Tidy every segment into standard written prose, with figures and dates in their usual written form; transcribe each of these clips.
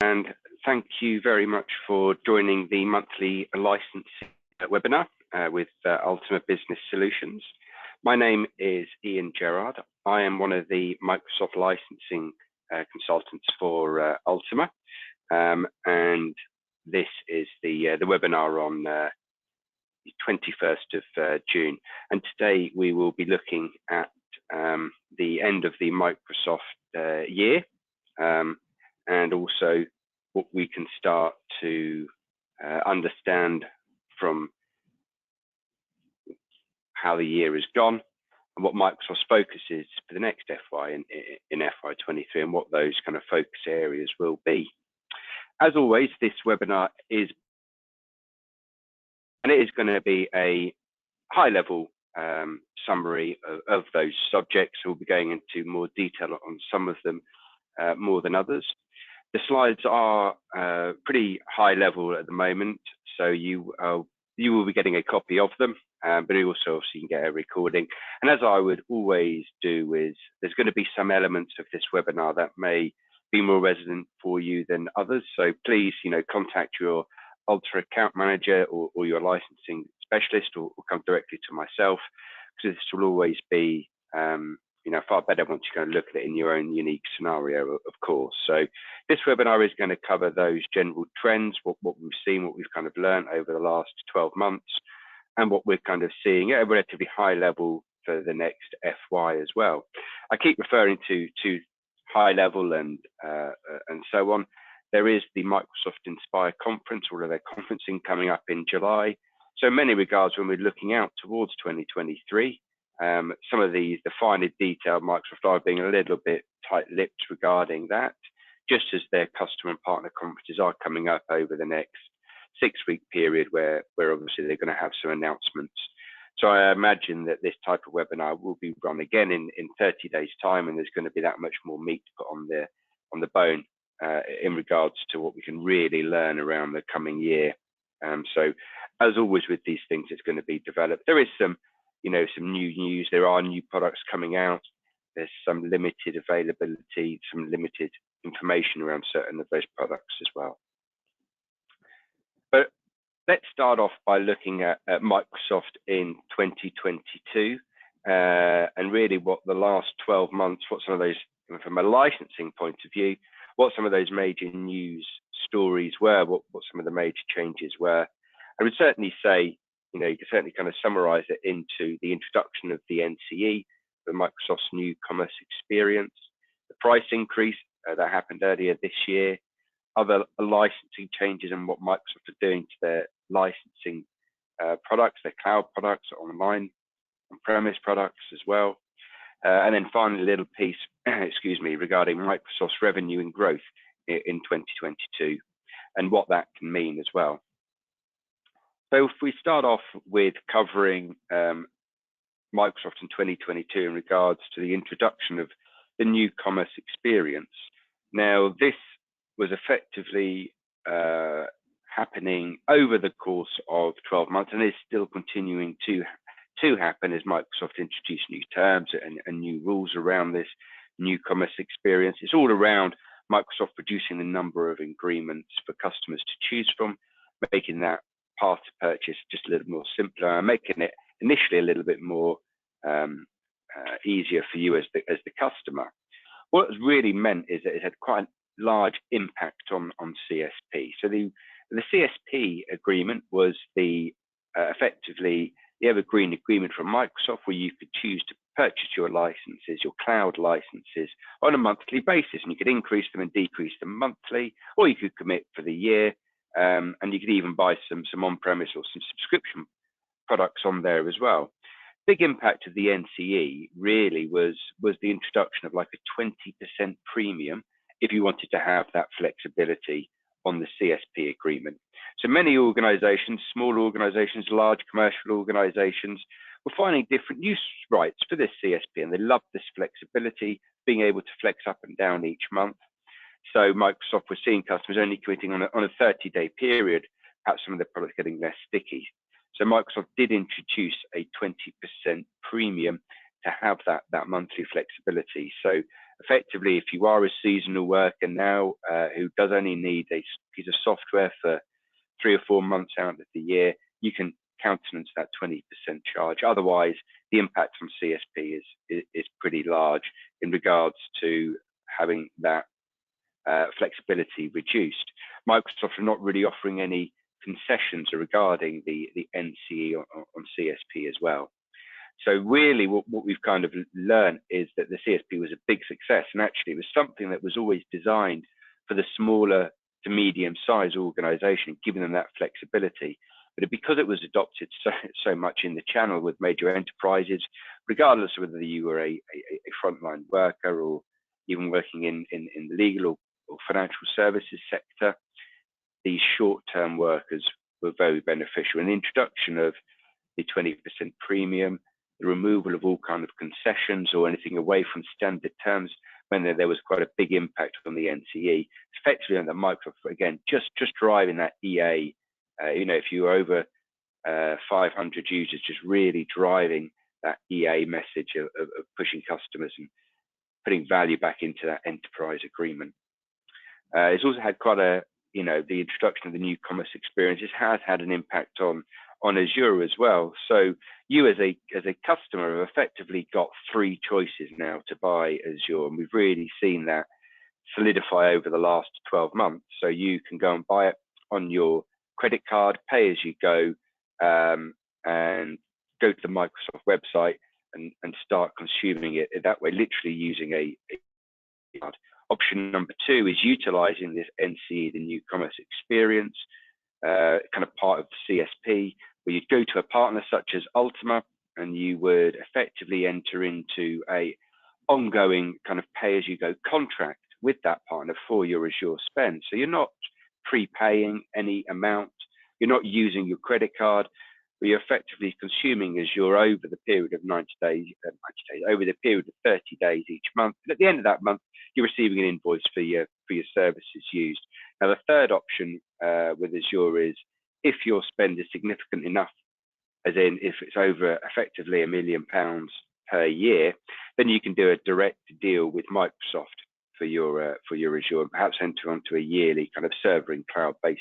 And thank you very much for joining the monthly licensing webinar with Ultima Business Solutions. My name is Ian Gerard. I am one of the Microsoft licensing consultants for Ultima, and this is the webinar on the 21st of June. And today we will be looking at the end of the Microsoft year, and also what we can start to understand from how the year has gone and what Microsoft's focus is for the next FY in FY23 and what those kind of focus areas will be. As always, this webinar is going to be a high-level summary of those subjects. We'll be going into more detail on some of them more than others. The slides are pretty high level at the moment, so you will be getting a copy of them, but you also obviously can get a recording. And as I would always do, is there's going to be some elements of this webinar that may be more resonant for you than others. So please, contact your Ultima account manager or your licensing specialist, or come directly to myself, because this will always be far better once you go and look at it in your own unique scenario, of course. So this webinar is going to cover those general trends, what we've seen, what we've kind of learned over the last 12 months, and what we're kind of seeing at a relatively high level for the next FY as well. I keep referring to high level and so on. There is the Microsoft Inspire conference, or their conferencing coming up in July. So in many regards, when we're looking out towards 2023, some of the finer detail, Microsoft are being a little bit tight-lipped regarding that, just as their customer and partner conferences are coming up over the next 6-week period where obviously they're going to have some announcements. So I imagine that this type of webinar will be run again in 30 days' time, and there's going to be that much more meat put on the bone in regards to what we can really learn around the coming year. So as always with these things, it's going to be developed. There is some new news. There are new products coming out. There's some limited availability, some limited information around certain of those products as well. But let's start off by looking at Microsoft in 2022 and really what the last 12 months, what some of those, from a licensing point of view, what some of those major news stories were, what some of the major changes were. I would certainly say, you can certainly kind of summarize it into the introduction of the NCE, the Microsoft's new commerce experience, the price increase that happened earlier this year, other licensing changes and what Microsoft are doing to their licensing products, their cloud products, online, on-premise products as well. And then finally, a little piece, regarding Microsoft's revenue and growth in 2022 and what that can mean as well. So if we start off with covering Microsoft in 2022 in regards to the introduction of the new commerce experience. Now, this was effectively happening over the course of 12 months and is still continuing to happen as Microsoft introduced new terms and new rules around this new commerce experience. It's all around Microsoft reducing the number of agreements for customers to choose from, making that path to purchase just a little more simpler, making it initially a little bit more easier for you as the customer. What it's really meant is that it had quite a large impact on CSP. So the CSP agreement was effectively the evergreen agreement from Microsoft, where you could choose to purchase your licenses, your cloud licenses, on a monthly basis, and you could increase them and decrease them monthly, or you could commit for the year. And you could even buy some on-premise or some subscription products on there as well. Big impact of the NCE really was the introduction of like a 20% premium if you wanted to have that flexibility on the CSP agreement. So many organizations, small organizations, large commercial organizations, were finding different use rights for this CSP, and they loved this flexibility, being able to flex up and down each month. So Microsoft was seeing customers only committing on a 30-day period, perhaps some of the products getting less sticky. So Microsoft did introduce a 20% premium to have that monthly flexibility. So effectively, if you are a seasonal worker now who does only need a piece of software for 3 or 4 months out of the year, you can countenance that 20% charge. Otherwise, the impact on CSP is pretty large in regards to having that flexibility reduced. Microsoft are not really offering any concessions regarding the NCE on CSP as well. So really what we've kind of learned is that the CSP was a big success, and actually it was something that was always designed for the smaller to medium sized organization, giving them that flexibility. But because it was adopted so much in the channel with major enterprises, regardless of whether you were a frontline worker or even working in the legal or financial services sector, these short-term workers were very beneficial. And the introduction of the 20% premium, the removal of all kind of concessions or anything away from standard terms, when there was quite a big impact on the NCE, effectively on the Microsoft, again, just driving that EA, if you were over 500 users, just really driving that EA message of pushing customers and putting value back into that enterprise agreement. It's also had quite the introduction of the new commerce experiences has had an impact on Azure as well. So you as a customer have effectively got 3 choices now to buy Azure, and we've really seen that solidify over the last 12 months. So you can go and buy it on your credit card, pay as you go, and go to the Microsoft website and start consuming it that way, literally using a card. Option number 2 is utilizing this NCE, the new commerce experience, kind of part of the CSP, where you'd go to a partner such as Ultima, and you would effectively enter into a ongoing kind of pay-as-you-go contract with that partner for your Azure spend. So you're not prepaying any amount, you're not using your credit card, but you're effectively consuming Azure over the period of 90 days, over the period of 30 days each month. And at the end of that month, you're receiving an invoice for your services used. Now, the third option with Azure is if your spend is significant enough, as in if it's over effectively £1 million per year, then you can do a direct deal with Microsoft for your Azure, and perhaps enter onto a yearly kind of server and cloud-based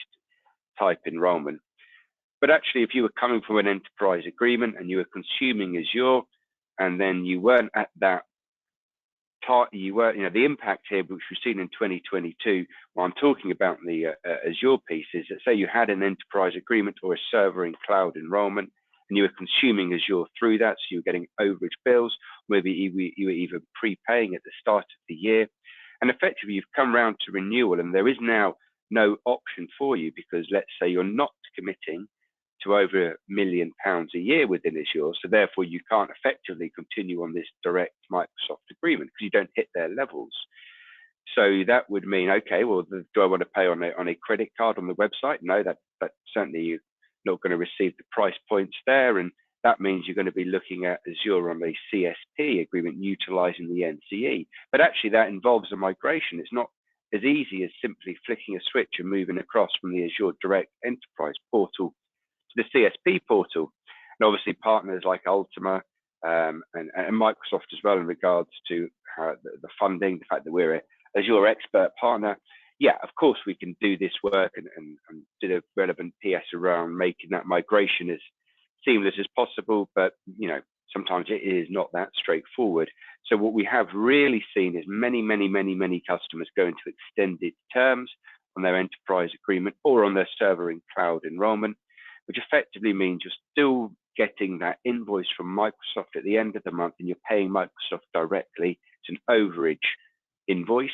type enrollment. But actually, if you were coming from an enterprise agreement and you were consuming Azure, and then you weren't at that part, the impact here, which we've seen in 2022, what I'm talking about the Azure piece is that say you had an enterprise agreement or a server and cloud enrollment, and you were consuming Azure through that, so you were getting overage bills, maybe you were even prepaying at the start of the year, and effectively you've come around to renewal, and there is now no option for you, because let's say you're not committing to over £1 million a year within Azure, so therefore you can't effectively continue on this direct Microsoft agreement because you don't hit their levels. So that would mean, okay, well, do I want to pay on a credit card on the website? No, that certainly you're not going to receive the price points there, and that means you're going to be looking at Azure on a CSP agreement utilizing the NCE. But actually that involves a migration. It's not as easy as simply flicking a switch and moving across from the Azure Direct Enterprise portal to the CSP portal. And obviously partners like Ultima and Microsoft as well in regards to the funding, the fact that we're a Azure expert partner. Yeah, of course we can do this work and do the relevant PS around making that migration as seamless as possible, but sometimes it is not that straightforward. So what we have really seen is many customers go into extended terms on their enterprise agreement or on their server and cloud enrollment, which effectively means you're still getting that invoice from Microsoft at the end of the month, and you're paying Microsoft directly. It's an overage invoice,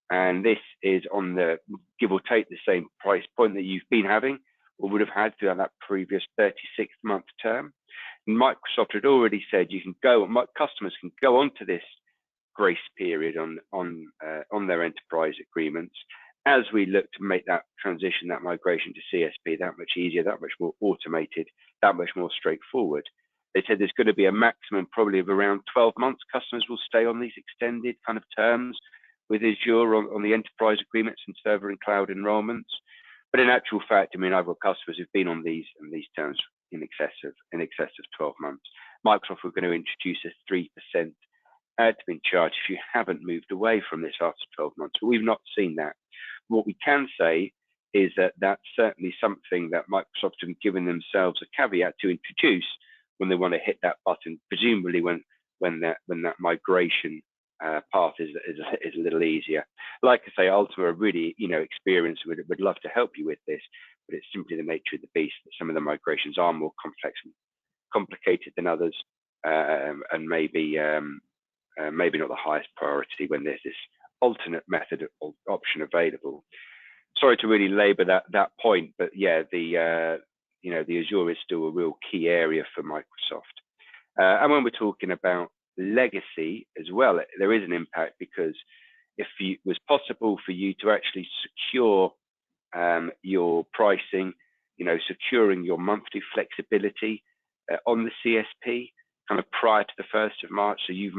and this is on the give or take the same price point that you've been having or would have had throughout that previous 36-month term. And Microsoft had already said customers can go onto this grace period on their enterprise agreements as we look to make that transition, that migration to CSP that much easier, that much more automated, that much more straightforward. They said there's going to be a maximum probably of around 12 months customers will stay on these extended kind of terms with Azure on the enterprise agreements and server and cloud enrollments. But in actual fact, I've got customers who've been on these terms in excess of 12 months. Microsoft were going to introduce a 3% admin charge if you haven't moved away from this after 12 months. But we've not seen that. What we can say is that that's certainly something that Microsoft have given themselves a caveat to introduce when they want to hit that button, presumably when that migration path is a little easier. Like I say, Ultima are really experienced, would love to help you with this, but it's simply the nature of the beast that some of the migrations are more complex and complicated than others, and maybe not the highest priority when there's this alternate method or option available. Sorry to really labour that point, but yeah, the Azure is still a real key area for Microsoft. And when we're talking about legacy as well, there is an impact, because if it was possible for you to actually secure your pricing, securing your monthly flexibility on the CSP kind of prior to the 1st of March, so you've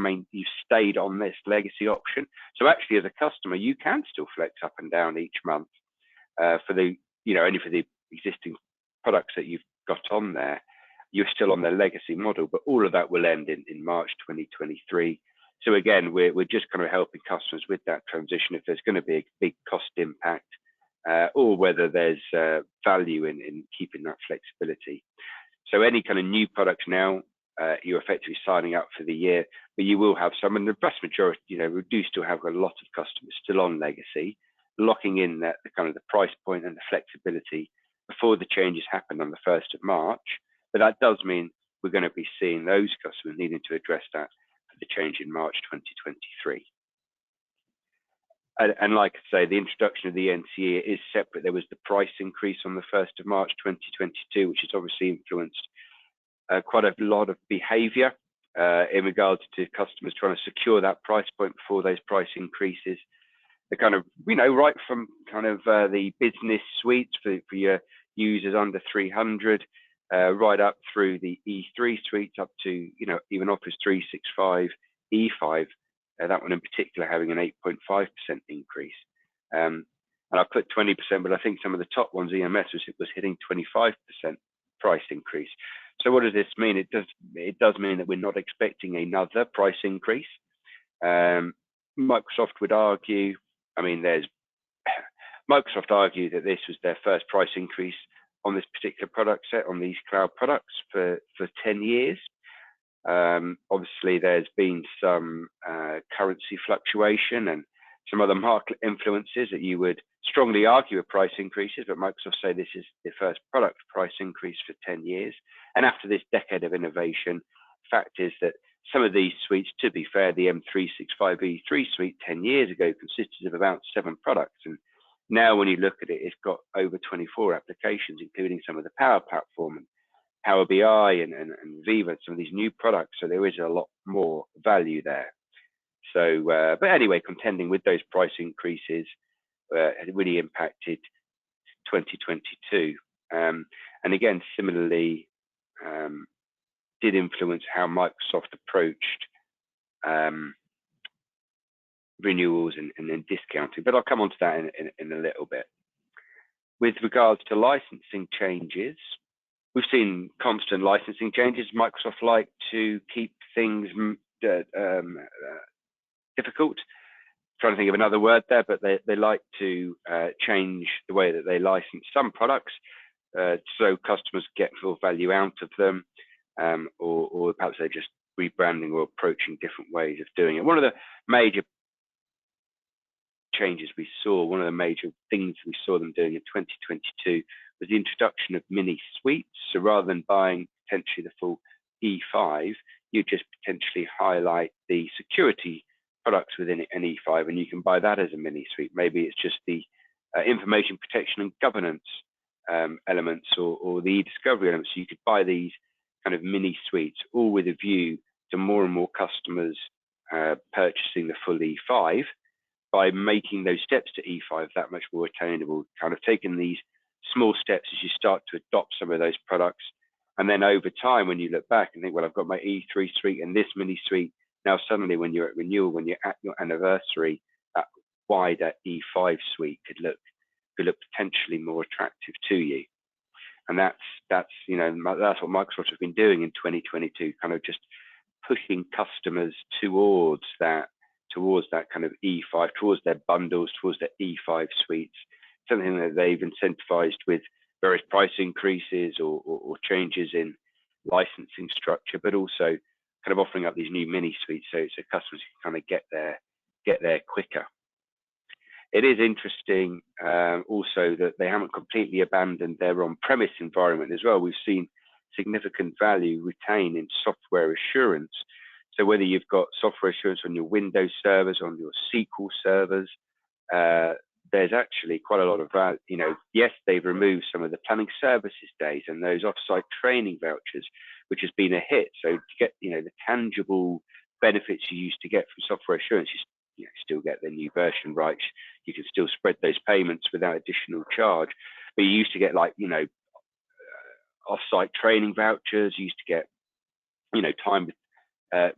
stayed on this legacy option. So actually, as a customer, you can still flex up and down each month for the only for the existing products that you've got on there. You're still on the legacy model, but all of that will end in March 2023. So again, we're just kind of helping customers with that transition if there's going to be a big cost impact, or whether there's value in keeping that flexibility. So any kind of new products now, you're effectively signing up for the year, but you will have some, and the vast majority, we do still have a lot of customers still on legacy, locking in the kind of the price point and the flexibility before the changes happen on the 1st of March. But that does mean we're going to be seeing those customers needing to address that for the change in March 2023. And like I say, the introduction of the NCE is separate. There was the price increase on the 1st of March 2022, which has obviously influenced quite a lot of behavior in regards to customers trying to secure that price point before those price increases. The kind of, right from kind of the business suites for your users under 300, right up through the E3 suites up to, even Office 365 E5, that one in particular having an 8.5% increase. And I put 20%, but I think some of the top ones, EMS, was hitting 25% price increase. So what does this mean? It does mean that we're not expecting another price increase. Microsoft would argue, Microsoft argued that this was their first price increase on this particular product set, on these cloud products for 10 years. Obviously, there's been some currency fluctuation and some other market influences that you would strongly argue are price increases, but Microsoft say this is the first product price increase for 10 years. And after this decade of innovation, fact is that some of these suites, to be fair, the M365 E3 suite 10 years ago consisted of about 7 products. And now when you look at it, it's got over 24 applications, including some of the Power Platform and Power BI and Viva, some of these new products. So there is a lot more value there. So, but anyway, contending with those price increases had really impacted 2022. And again, similarly, did influence how Microsoft approached renewals and then discounting. But I'll come on to that in a little bit. With regards to licensing changes, we've seen constant licensing changes. Microsoft like to keep things difficult. Trying to think of another word there, but they like to change the way that they license some products, so customers get full value out of them, or perhaps they're just rebranding or approaching different ways of doing it. One of the major changes we saw, one of the major things we saw them doing in 2022 was the introduction of mini suites. So rather than buying potentially the full E5, you just potentially highlight the security products within an E5, and you can buy that as a mini suite. Maybe it's just the information protection and governance elements, or the e-discovery elements. So you could buy these kind of mini suites, all with a view to more and more customers purchasing the full E5 by making those steps to E5 that much more attainable, kind of taking these small steps as you start to adopt some of those products. And then over time, when you look back and think, well, I've got my E3 suite and this mini suite, now suddenly when you're at renewal, when you're at your anniversary, that wider E5 suite could look potentially more attractive to you. And that's what Microsoft has been doing in 2022, kind of just pushing customers towards that kind of E5, towards their bundles, towards their E5 suites, something that they've incentivized with various price increases or changes in licensing structure, but also kind of offering up these new mini suites so customers can kind of get there quicker. It is interesting also that they haven't completely abandoned their on-premise environment as well. We've seen significant value retained in software assurance. So whether you've got software assurance on your Windows servers, on your SQL servers, there's actually quite a lot of value. You know, yes, they've removed some of the planning services days and those off-site training vouchers, which has been a hit. So to get, you know, the tangible benefits you used to get from software assurance, you still get the new version rights. You can still spread those payments without additional charge. But you used to get, like, you know, off-site training vouchers. You used to get, you know, time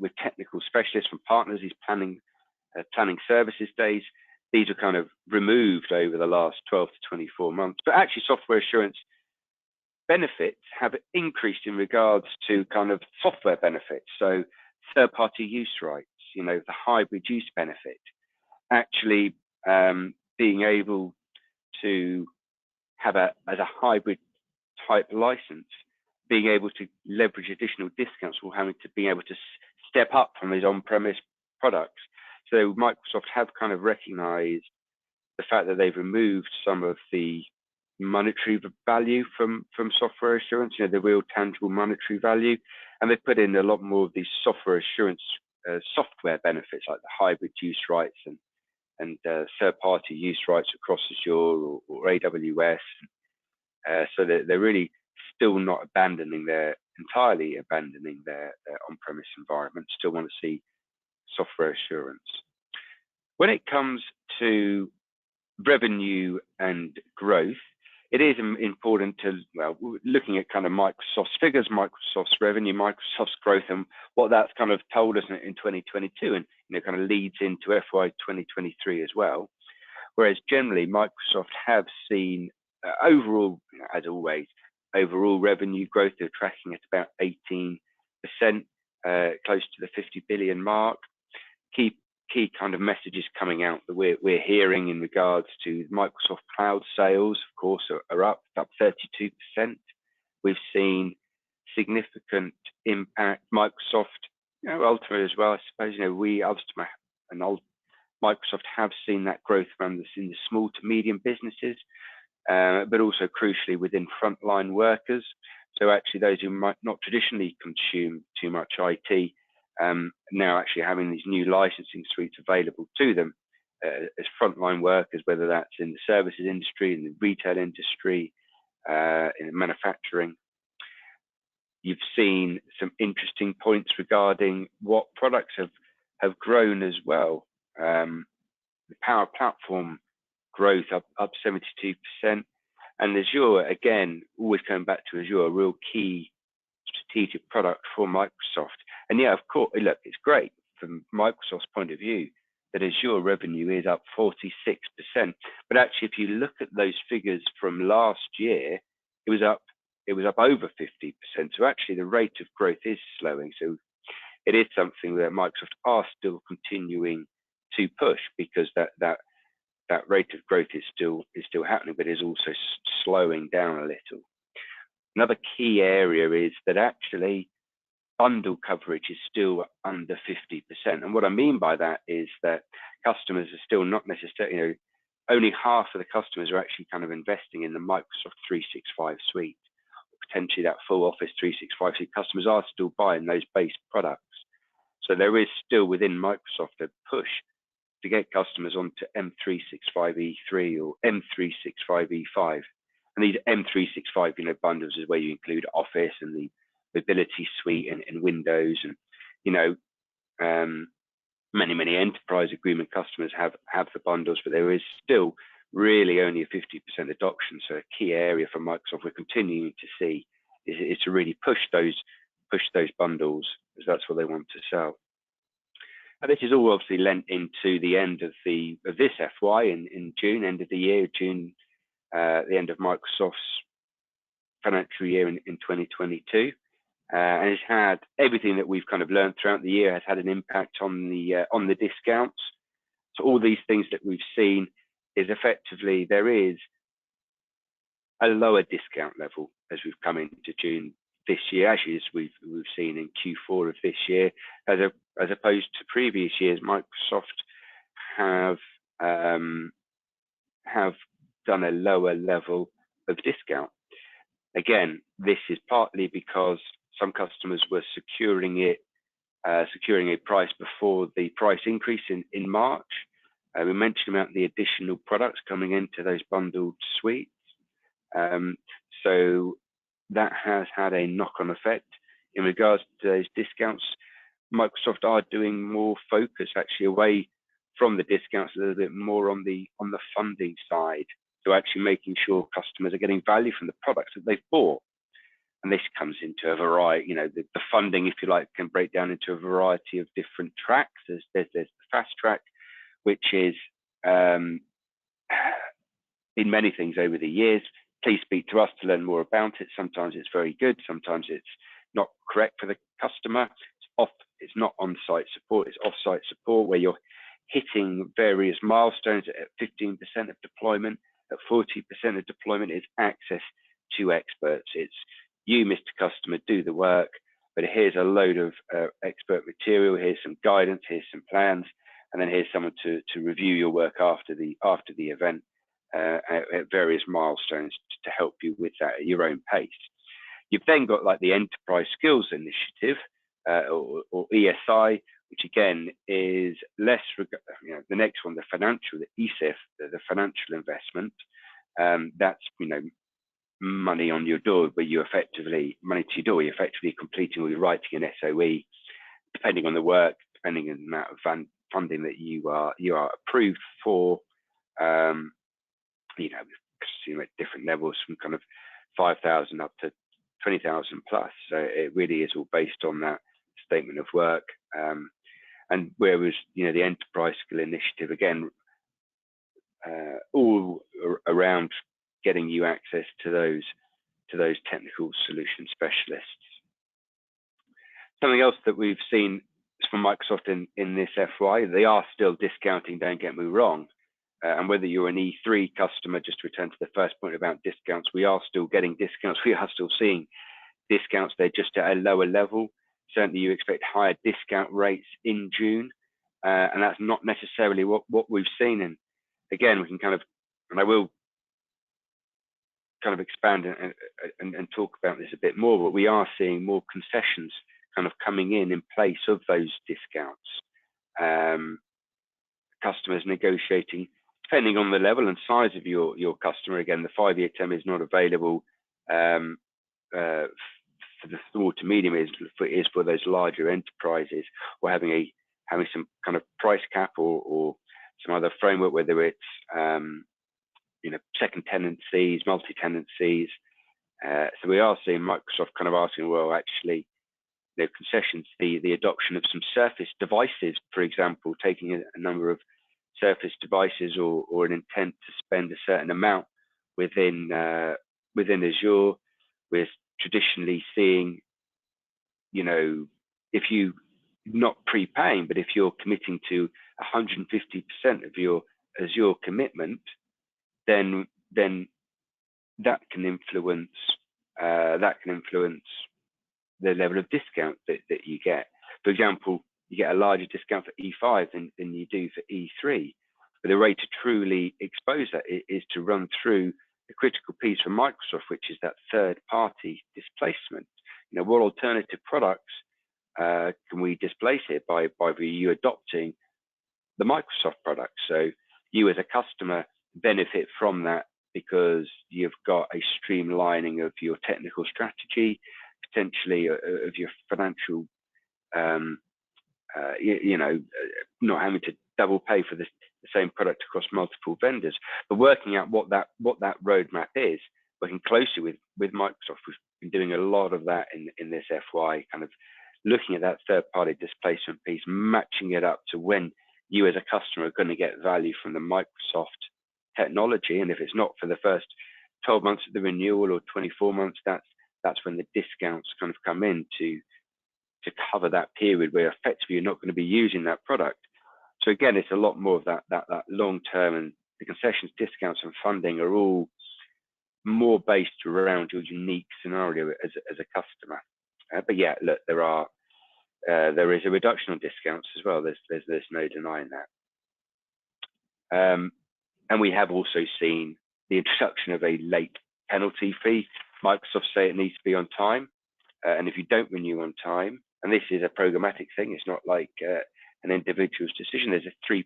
with technical specialists from partners, these planning services days. These are kind of removed over the last 12 to 24 months. But actually, software assurance benefits have increased in regards to kind of software benefits. So third-party use rights, you know, the hybrid use benefit, actually being able to have as a hybrid type license, being able to leverage additional discounts or having to be able to step up from these on-premise products. So Microsoft have kind of recognized the fact that they've removed some of the monetary value from software assurance, you know, the real tangible monetary value, and they've put in a lot more of these software assurance software benefits like the hybrid use rights and third-party use rights across Azure or AWS. So they're really still not entirely abandoning their on-premise environment, still want to see software assurance. When it comes to revenue and growth, it is important to, well, looking at kind of Microsoft's figures, Microsoft's revenue, Microsoft's growth, and what that's kind of told us in 2022, and, you know, kind of leads into FY 2023 as well. Whereas generally, Microsoft have seen overall, you know, as always, overall revenue growth. They're tracking at about 18%, close to the 50 billion mark. Key kind of messages coming out that we're hearing in regards to Microsoft Cloud sales, of course, are up 32%. We've seen significant impact. Microsoft, you know, Ultimate as well, I suppose, you know, Ultimate and Microsoft have seen that growth around in the small to medium businesses, but also crucially within frontline workers. So actually those who might not traditionally consume too much IT, now actually having these new licensing suites available to them as frontline workers, whether that's in the services industry, in the retail industry, in manufacturing. You've seen some interesting points regarding what products have grown as well. The Power Platform growth up 72%, and Azure, again, always coming back to Azure, a real key strategic product for Microsoft. And yeah, of course, look, it's great from Microsoft's point of view that Azure revenue is up 46%. But actually, if you look at those figures from last year, it was up over 50%. So actually, the rate of growth is slowing. So it is something that Microsoft are still continuing to push, because that rate of growth is still happening, but is also slowing down a little. Another key area is that actually bundle coverage is still under 50%. And what I mean by that is that customers are still not necessarily, you know, only half of the customers are actually kind of investing in the Microsoft 365 suite, or potentially that full Office 365 suite. Customers are still buying those base products. So there is still within Microsoft a push to get customers onto M365 E3 or M365 E5. And these M365, you know, bundles is where you include Office and the Mobility Suite and Windows, and, you know, many enterprise agreement customers have the bundles, but there is still really only a 50% adoption. So a key area for Microsoft we're continuing to see is to really push those bundles, because that's what they want to sell. And this is all obviously lent into the end of this FY in June, end of the year, June, the end of Microsoft's financial year in 2022. and it's had everything that we've kind of learned throughout the year has had an impact on the discounts. So all these things that we've seen is effectively there is a lower discount level as we've come into June this year, actually as we've seen in Q4 of this year, as opposed to previous years. Microsoft have done a lower level of discount. Again, this is partly because some customers were securing a price before the price increase in March. We mentioned about the additional products coming into those bundled suites. So that has had a knock-on effect in regards to those discounts. Microsoft are doing more focus actually away from the discounts, a little bit more on the funding side. So actually making sure customers are getting value from the products that they've bought. And this comes into a variety, the funding, if you like, can break down into a variety of different tracks. There's the fast track, which is in many things over the years. Please speak to us to learn more about it. Sometimes it's very good. Sometimes it's not correct for the customer. It's not on-site support. It's off-site support where you're hitting various milestones at 15% of deployment. At 40% of deployment is access to experts. It's you, Mr. Customer, do the work, but here's a load of expert material. Here's some guidance. Here's some plans, and then here's someone to review your work after the event at various milestones to help you with that at your own pace. You've then got like the Enterprise Skills Initiative or ESI, which again is less, the next one, the financial, the ESIF, the financial investment. That's money on your door, where you effectively money to your door. You're effectively completing or you're writing an SOE, depending on the work, depending on the amount of funding that you are approved for. At different levels from kind of 5,000 up to 20,000 plus. So it really is all based on that statement of work. And whereas the Enterprise Skill Initiative, again, all around getting you access to those technical solution specialists. Something else that we've seen from Microsoft in this FY, they are still discounting, don't get me wrong. And whether you're an E3 customer, just to return to the first point about discounts, we are still getting discounts. We are still seeing discounts. They're just at a lower level. Certainly you expect higher discount rates in June. And that's not necessarily what we've seen. And again, we can and I will kind of expand and talk about this a bit more, but we are seeing more concessions kind of coming in place of those discounts. Customers negotiating, depending on the level and size of your customer. Again, the 5-year term is not available for the small to medium, is for those larger enterprises, or having some kind of price cap or some other framework, whether it's second tenancies, multi-tenancies. So we are seeing Microsoft kind of asking, well, actually, concessions, the adoption of some Surface devices, for example, taking a number of Surface devices or an intent to spend a certain amount within Azure. We're traditionally seeing, if you not prepaying, but if you're committing to 150% of your Azure commitment, then that can influence the level of discount that you get. For example, you get a larger discount for E5 than you do for E3. But the way to truly expose that is to run through the critical piece for Microsoft, which is that third-party displacement. What alternative products can we displace here by you adopting the Microsoft product? So you as a customer benefit from that because you've got a streamlining of your technical strategy, potentially of your financial, not having to double pay for the same product across multiple vendors, but working out what that roadmap is, working closely with Microsoft. We've been doing a lot of that in this FY, kind of looking at that third-party displacement piece, matching it up to when you as a customer are going to get value from the Microsoft technology. And if it's not for the first 12 months of the renewal or 24 months, that's that's when the discounts kind of come in to cover that period where effectively you're not going to be using that product. So again, it's a lot more of that long term, and the concessions, discounts, and funding are all more based around your unique scenario as a customer. But yeah, look, there is a reduction on discounts as well. There's no denying that. And we have also seen the introduction of a late penalty fee. Microsoft say it needs to be on time, and if you don't renew on time, and this is a programmatic thing, it's not like an individual's decision. There's a 3%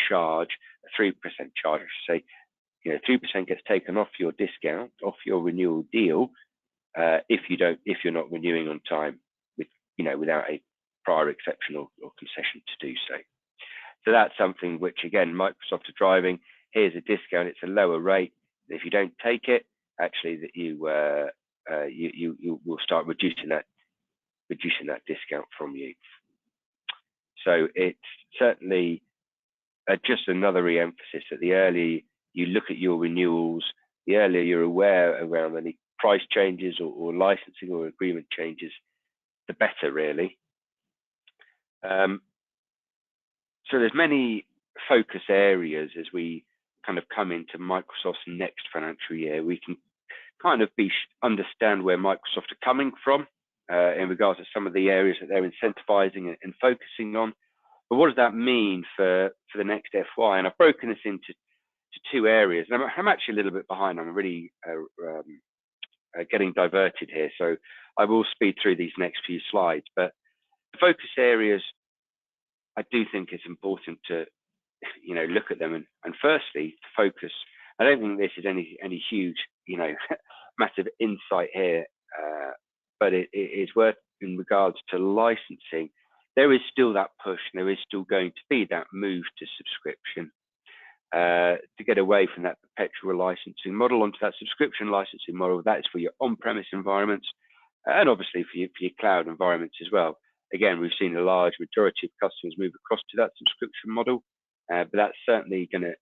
charge, a 3% charge, I should say. 3% gets taken off your discount, off your renewal deal, if you're not renewing on time without a prior exception or concession to do so. So that's something which, again, Microsoft are driving. Here's a discount; it's a lower rate. If you don't take it, actually, that you will start reducing that discount from you. So it's certainly just another re-emphasis that the earlier you look at your renewals, the earlier you're aware around any price changes or licensing or agreement changes, the better, really. So there's many focus areas as we kind of come into Microsoft's next financial year. We can kind of understand where Microsoft are coming from in regards to some of the areas that they're incentivizing and focusing on. But what does that mean for the next FY? And I've broken this into two areas. And I'm actually a little bit behind. I'm really getting diverted here. So I will speed through these next few slides. But the focus areas, I do think it's important to look at them and firstly to focus. I don't think this is any huge massive insight here, but it is worth in regards to licensing. There is still that push, and there is still going to be that move to subscription to get away from that perpetual licensing model onto that subscription licensing model. That is for your on-premise environments and obviously for your cloud environments as well. Again, we've seen a large majority of customers move across to that subscription model, but that's certainly a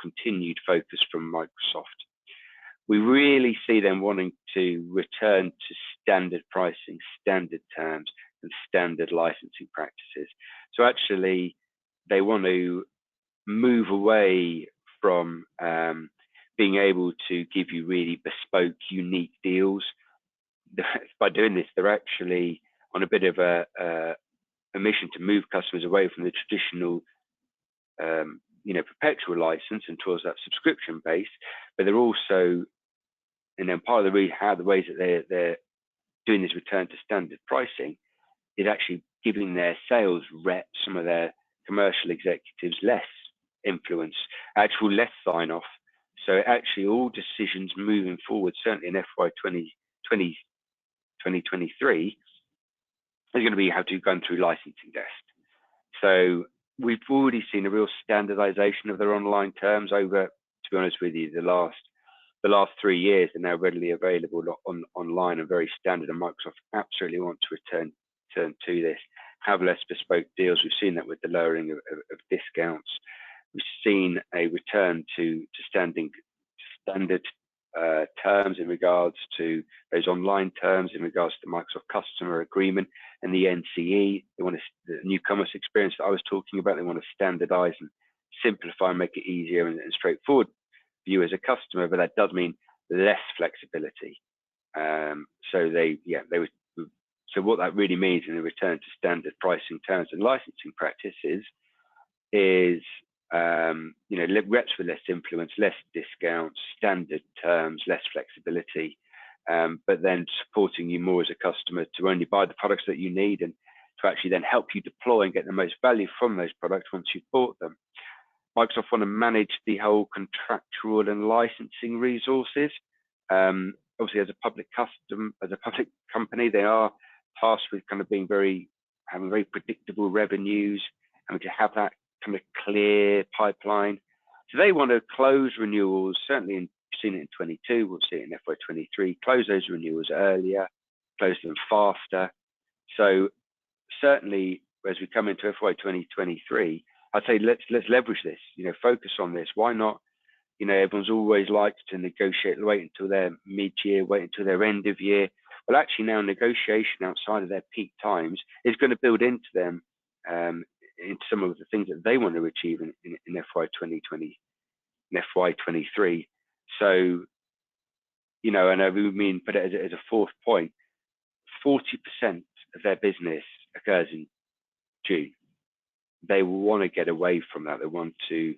continued focus from Microsoft. We really see them wanting to return to standard pricing, standard terms, and standard licensing practices. So actually, they want to move away from being able to give you really bespoke, unique deals. By doing this, they're actually on a bit of a mission to move customers away from the traditional perpetual license and towards that subscription base. But they're also, and then part of the ways that they're doing this return to standard pricing is actually giving their sales reps, some of their commercial executives, less influence, less sign off. So actually all decisions moving forward, certainly in FY 2023, is going to be how to go through licensing desk. So we've already seen a real standardization of their online terms over, to be honest with you, the last 3 years are now readily available online and very standard, and Microsoft absolutely want to return to this, have less bespoke deals. We've seen that with the lowering of discounts. We've seen a return to standard terms in regards to those online terms, in regards to the Microsoft customer agreement and the NCE. They want the new commerce experience that I was talking about. They want to standardize and simplify and make it easier and straightforward for you as a customer, but that does mean less flexibility. So what that really means in the return to standard pricing terms and licensing practices is reps with less influence, less discounts, standard terms, less flexibility, but then supporting you more as a customer to only buy the products that you need and to actually then help you deploy and get the most value from those products once you've bought them. Microsoft want to manage the whole contractual and licensing resources. Obviously, as a public company, they are tasked with kind of having very predictable revenues and to have that kind of clear pipeline. So they want to close renewals, certainly we've seen it in 22, we'll see it in FY 23, close those renewals earlier, close them faster. So certainly as we come into FY 2023, I'd say let's leverage this, focus on this. Why not everyone's always liked to negotiate, wait until their mid-year, wait until their end of year. Well, actually now negotiation outside of their peak times is going to build into them, into some of the things that they want to achieve in FY 2020, in FY 23. So, and I mean, but as a fourth point, 40% of their business occurs in June. They want to get away from that. They want to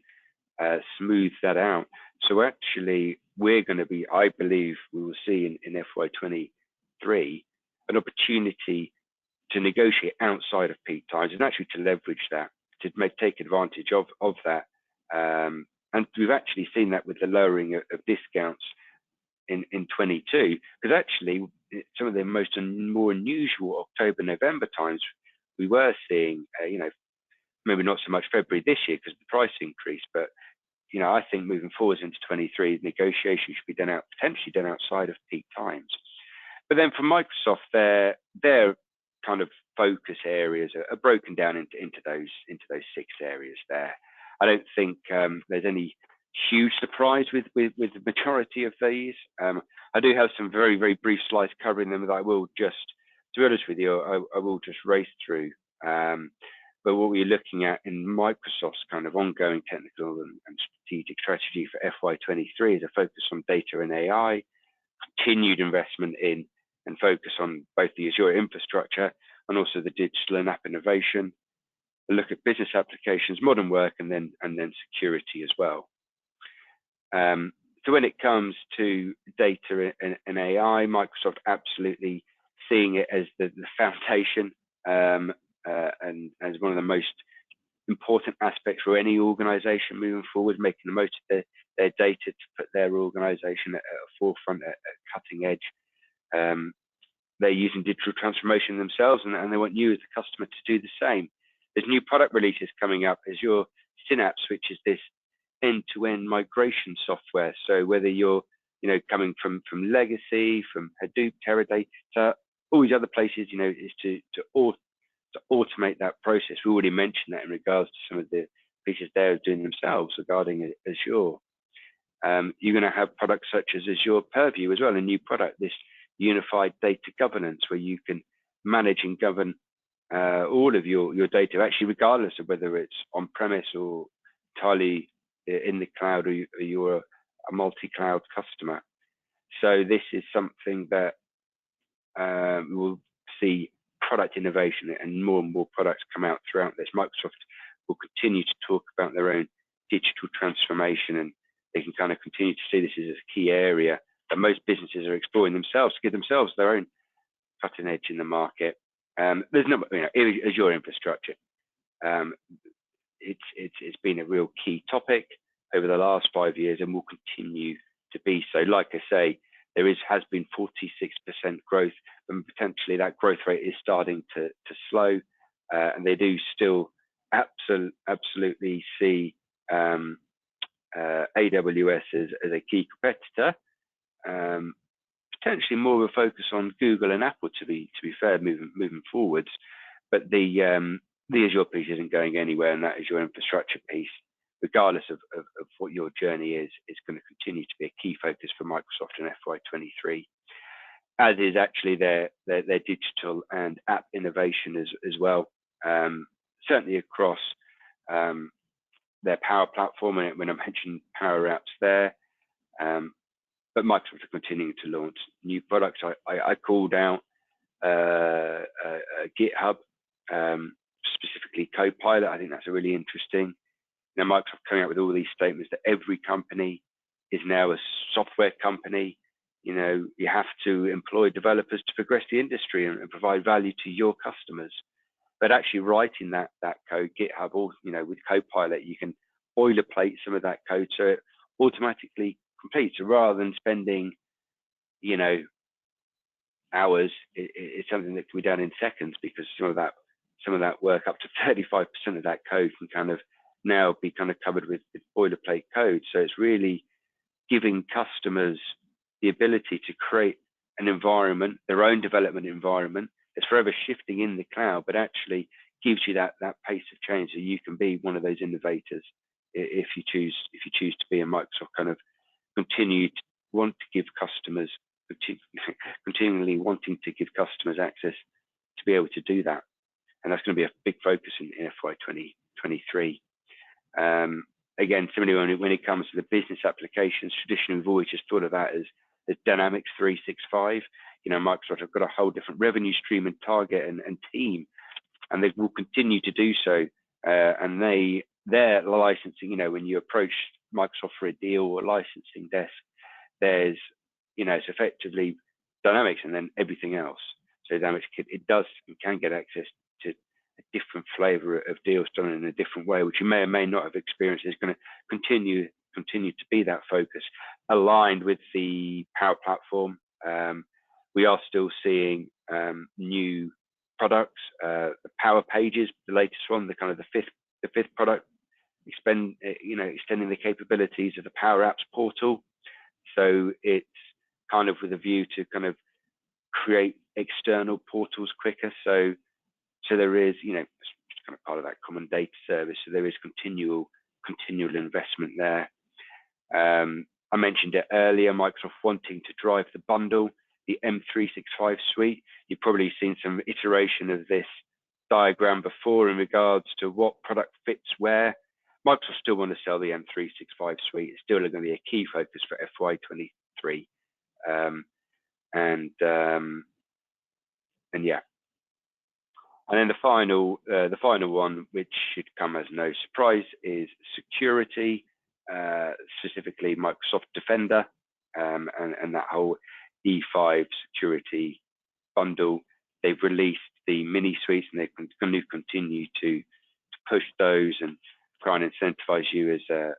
smooth that out. So actually, we're going to be, I believe, we will see in FY 23 an opportunity to negotiate outside of peak times and actually to leverage that, to take advantage of that. And we've actually seen that with the lowering of discounts in 22, because actually some of the more unusual October, November times, we were seeing, maybe not so much February this year because the price increased, but I think moving forwards into 23, negotiations should be potentially done outside of peak times. But then for Microsoft, their kind of focus areas are broken down into those 6 areas there. I don't think there's any huge surprise with the majority of these. I do have some very, very brief slides covering them that I will just, to be honest with you, I will just race through. But what we're looking at in Microsoft's kind of ongoing technical and strategic strategy for FY23 is a focus on data and AI, continued investment in and focus on both the Azure infrastructure and also the digital and app innovation, a look at business applications, modern work, and then security as well. So when it comes to data and AI, Microsoft absolutely seeing it as the foundation and as one of the most important aspects for any organization moving forward, making the most of their data to put their organization at a forefront, at cutting edge. They're using digital transformation themselves, and they want you as a customer to do the same. There's new product releases coming up. Azure Synapse, which is this end-to-end migration software. So whether you're coming from legacy, from Hadoop, Teradata, all these other places, is to automate that process. We already mentioned that in regards to some of the pieces they're doing themselves regarding Azure. You're going to have products such as Azure Purview as well, a new product, this unified data governance, where you can manage and govern all of your data, actually regardless of whether it's on-premise or entirely in the cloud, or you're a multi-cloud customer. So this is something that we will see product innovation and more products come out throughout this. Microsoft will continue to talk about their own digital transformation, and they can kind of continue to see this as a key area that most businesses are exploring themselves to give themselves their own cutting edge in the market. There's no, Azure infrastructure. It's been a real key topic over the last 5 years and will continue to be so. Like I say, there has been 46% growth, and potentially that growth rate is starting to slow, and they do still absolutely see AWS as a key competitor. Potentially more of a focus on Google and Apple, to be fair, moving forwards. But the Azure piece isn't going anywhere, and that is your infrastructure piece, regardless of what your journey is going to continue to be a key focus for Microsoft in FY23, as is actually their digital and app innovation as well. Certainly across their Power Platform, and when I mentioned Power Apps there. But Microsoft are continuing to launch new products. I called out GitHub, specifically Copilot. I think that's a really interesting. Now Microsoft coming out with all these statements that every company is now a software company. You have to employ developers to progress the industry and provide value to your customers. But actually writing that code, GitHub, or with Copilot, you can boilerplate some of that code so it automatically completes. So rather than spending, hours, it's something that can be done in seconds, because some of that work, up to 35% of that code, can kind of now be kind of covered with boilerplate code. So it's really giving customers the ability to create an environment, their own development environment. It's forever shifting in the cloud, but actually gives you that pace of change, so you can be one of those innovators if you choose to be a Microsoft, kind of continue to want to give customers, continually wanting to give customers access to be able to do that. And that's going to be a big focus in FY 2023. Again, similarly, when it comes to the business applications, traditionally we've always just thought of that as Dynamics 365. Microsoft have got a whole different revenue stream and target and team, and they will continue to do so. And their licensing, when you approach Microsoft for a deal or licensing desk, there's, it's effectively Dynamics and then everything else. So Dynamics can get access to a different flavor of deals done in a different way, which you may or may not have experienced. Is going to continue to be that focus, aligned with the Power Platform. We are still seeing new products. The Power Pages, the latest one, the fifth product, extending the capabilities of the Power Apps portal. So it's kind of with a view to kind of create external portals quicker. So there is, it's kind of part of that common data service. So there is continual investment there. I mentioned it earlier, Microsoft wanting to drive the bundle, the M365 suite. You've probably seen some iteration of this diagram before in regards to what product fits where. Microsoft still want to sell the M365 suite. It's still going to be a key focus for FY23. And yeah. And then the final one, which should come as no surprise, is security, specifically Microsoft Defender, and that whole E5 security bundle. They've released the mini suites, and they're going to continue to push those and try and incentivize you as a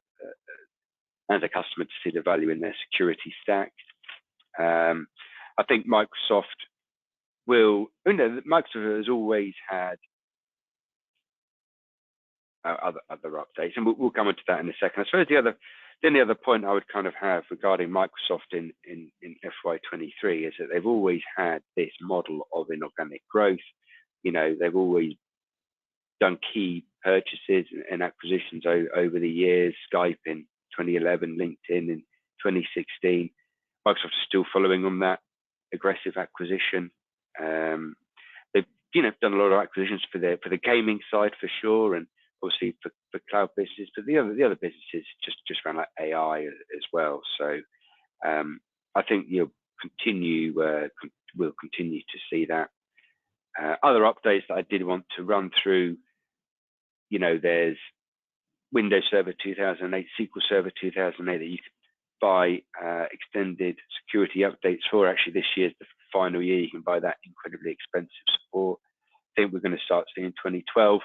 customer to see the value in their security stack. I think Microsoft Microsoft has always had other updates, and we'll come into that in a second. I suppose the other point I would kind of have regarding Microsoft in FY23 is that they've always had this model of inorganic growth. They've always done key purchases and acquisitions over the years. Skype in 2011, LinkedIn in 2016. Microsoft is still following on that aggressive acquisition. They've done a lot of acquisitions for the gaming side for sure, and obviously for cloud businesses, but the other businesses just around like AI as well. So I think we'll continue to see that. Other updates that I did want to run through, there's Windows Server 2008, SQL Server 2008 that you could buy extended security updates for. Actually, this year's the final year you can buy that incredibly expensive support. I think we're going to start seeing 2012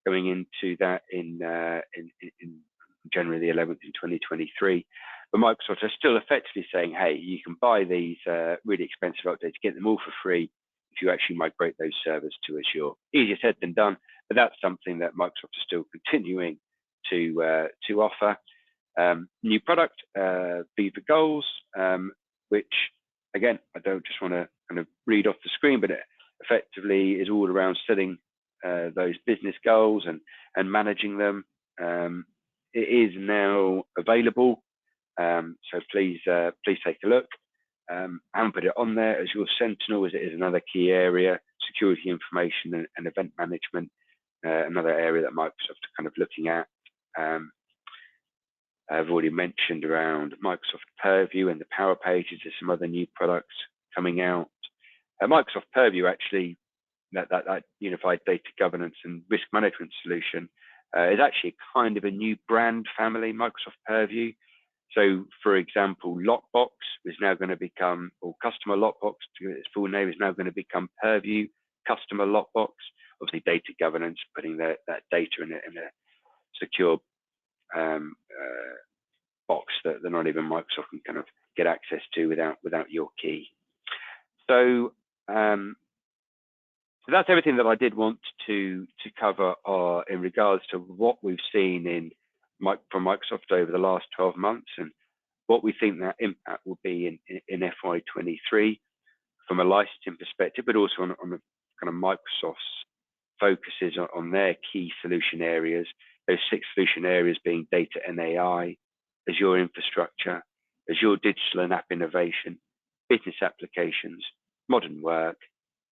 going into that in January the 11th in 2023. But Microsoft are still effectively saying, hey, you can buy these really expensive updates, get them all for free if you actually migrate those servers to Azure. Easier said than done, but that's something that Microsoft is still continuing to offer. New product, Viva Goals, which again, I don't just want to kind of read off the screen, but it effectively is all around setting those business goals and managing them. It is now available, so please take a look. I haven't put it on there as your Sentinel, as it is another key area. Security information and event management, another area that Microsoft are kind of looking at. I've already mentioned around Microsoft Purview and the Power Pages. There's some other new products coming out. Microsoft Purview, actually, that unified data governance and risk management solution, is actually kind of a new brand family, Microsoft Purview. So, for example, Lockbox is now going to become, or Customer Lockbox, its full name is now going to become Purview Customer Lockbox. Obviously, data governance, putting that data in a secure box that not even Microsoft can kind of get access to without your key. So that's everything that I did want to cover in regards to what we've seen from Microsoft over the last 12 months and what we think that impact will be in FY23 from a licensing perspective, but also on kind of Microsoft's focuses on their key solution areas Those 6 solution areas being data and AI, Azure infrastructure, Azure digital and app innovation, business applications, modern work,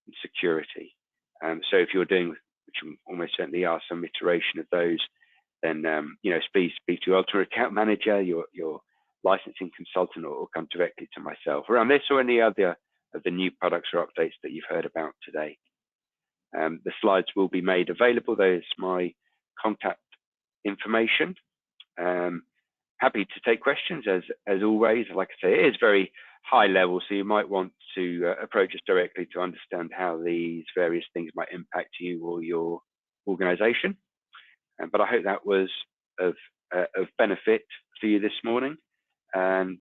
and security. So if you're doing, which almost certainly are, some iteration of those, then please speak to your Ultimate account manager, your licensing consultant, or come directly to myself around this or any other of the new products or updates that you've heard about today. The slides will be made available. There's my contact information. Happy to take questions as always. Like I say, it is very high level, so you might want to approach us directly to understand how these various things might impact you or your organization. But I hope that was of benefit for you this morning. And